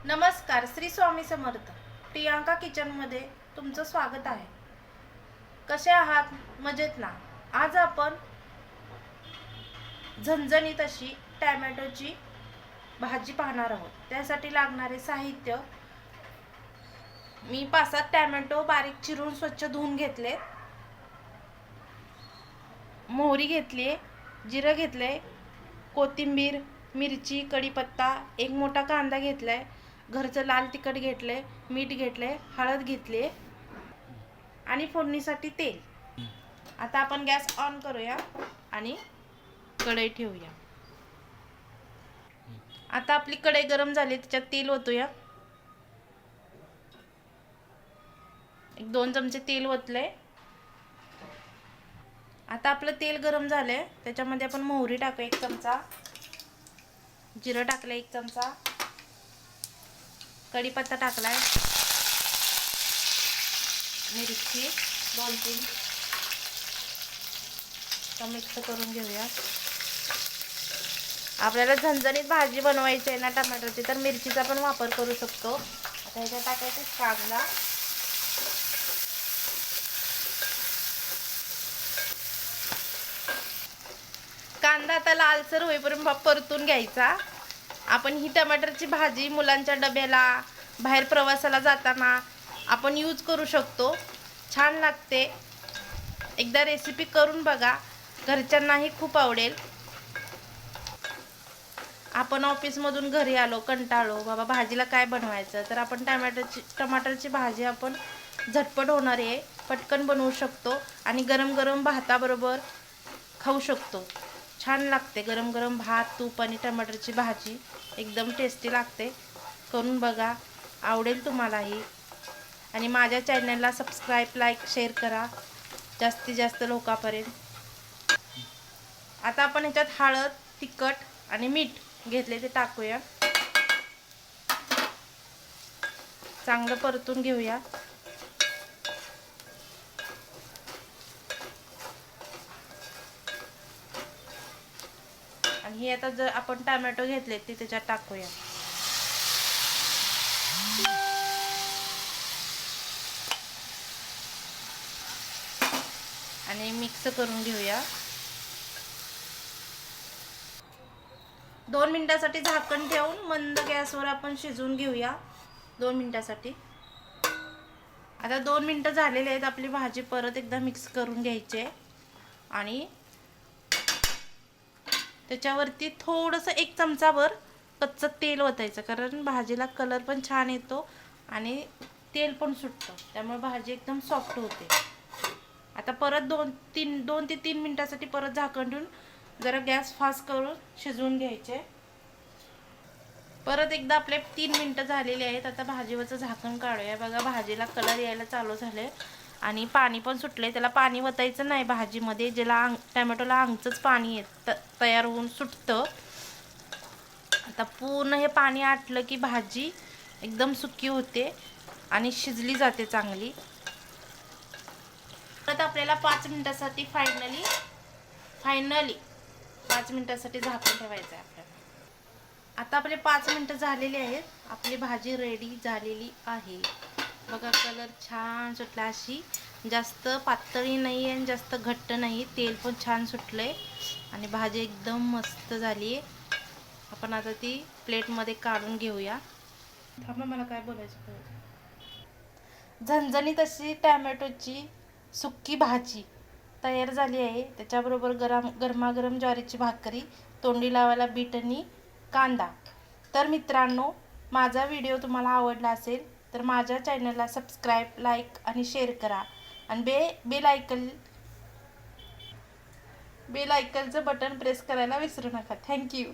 नमस्कार, श्री स्वामी समर्थ. प्रियांका किचनमध्ये तुमचं स्वागत आहे. कसे आहात? मजेत ना? आज आपण झणझणीत अशी टोमॅटोची भाजी पाहणार आहोत. त्यासाठी लागणारे साहित्य: मी 5-7 टोमॅटो बारीक चिरून स्वच्छ धुवून घेतले, मोहरी घेतली, जिरं घेतले, कोथिंबीर, मिरची, कढीपत्ता, एक मोठा कांदा घेतलाय, घरचं लाल तिखट घेतले, मीठ घेतले, हळद घेतली आणि फोडणीसाठी तेल. आता आपण गॅस ऑन करूया आणि कढई ठेवूया. आता आपली कढई गरम झाली, त्याच्यात तेल ओतूया. 1-2 चमचे तेल ओतले. आता आपलं तेल गरम झालंय, त्याच्यामध्ये आपण मोहरी टाकू 1 चमचा, जिरं टाकलं 1 चमचा, कढीपत्ता टाकलाय, मिरची 2-3, मिक्स करून घेऊया. आपल्याला झणझणीत भाजी बनवायची आहे ना टमाटरची, तर मिरचीचा पण वापर करू शकतो. आता ह्याच्यात टाकायचं कांदा, कांदा आता लालसर होईपर्यंत परतून घ्यायचा. आपण ही टमाटरची भाजी मुलांच्या डब्याला, बाहेर प्रवासाला जाताना आपण यूज करू शकतो. छान लागते. एकदा रेसिपी करून बघा, घरच्यांनाही खूप आवडेल. आपण ऑफिसमधून घरी आलो, कंटाळलो, बाबा भाजीला काय बनवायचं, तर आपण टमाटरची भाजी आपण झटपट होणारी आहे, पटकन बनवू शकतो आणि गरम गरम भाताबरोबर खाऊ शकतो. छान लागते. गरम गरम भात, तूप आणि टमाटरची भाजी एकदम टेस्टी लागते. करून बघा, आवडेल तुम्हालाही. आणि माझ्या चॅनलला सबस्क्राईब, लाईक, शेअर करा जास्तीत जास्त लोकांपर्यंत. आता आपण ह्याच्यात हळद, तिखट आणि मीठ घेतले ते टाकूया. चांगलं परतून घेऊया. आणि हे आता जर आपण टोमॅटो घेतले ते त्याच्यात टाकूया. आणि मिक्स करून घेऊया. 2 मिनिटासाठी झाकण ठेवून मंद गॅसवर आपण शिजवून घेऊया. 2 मिनिटासाठी. आता 2 मिनिटं झालेले आहेत. आपली भाजी परत एकदा मिक्स करून घ्यायची आणि त्याच्यावरती थोडंसं 1 चमचाभर कच्चं तेल ओतायचं, कारण भाजीला कलर पण छान येतो आणि तेल पण सुटतं, त्यामुळे भाजी एकदम सॉफ्ट होते. आता परत 2 ते 3 मिनिटासाठी परत झाकण ठेवून जरा गॅस फास्ट करून शिजवून घ्यायचे. परत एकदा आपले 3 मिनिटं झालेली आहेत. आता भाजीवरचं झाकण काढूया. बघा, भाजीला कलर यायला चालू झाले आणि पाणी पण सुटले. त्याला पाणी वतायचं नाही भाजीमध्ये, ज्याला टोमॅटोला अंगचंच पाणी तयार होऊन सुटतं. आता पूर्ण हे पाणी आटलं की भाजी एकदम सुकी होते आणि शिजली जाते चांगली. परत आपल्याला 5 मिनिटासाठी फायनली 5 मिनिटासाठी झाकण ठेवायचं आहे आपल्याला. आता आपले 5 मिनिटं झालेली आहेत. आपली भाजी रेडी झालेली आहे. बघा, कलर छान सुटला. अशी जास्त पातळी नाही आहे आणि जास्त घट्ट नाही. तेल पण छान सुटलंय आणि भाजी एकदम मस्त झाली आहे. आपण आता ती प्लेटमध्ये काढून घेऊया. थांबा, मला काय बोलायचं. झणझणीत अशी टोमॅटोची सुक्की भाजी तयार झाली आहे. त्याच्याबरोबर गरमागरम ज्वारीची भाकरी, तोंडी लावायला बीट आणि कांदा. तर मित्रांनो, माझा व्हिडिओ तुम्हाला आवडला असेल तर माझ्या चॅनलला सबस्क्राईब, लाईक आणि शेअर करा आणि बेल आयकॉनचं बटन प्रेस करायला विसरू नका. थँक्यू.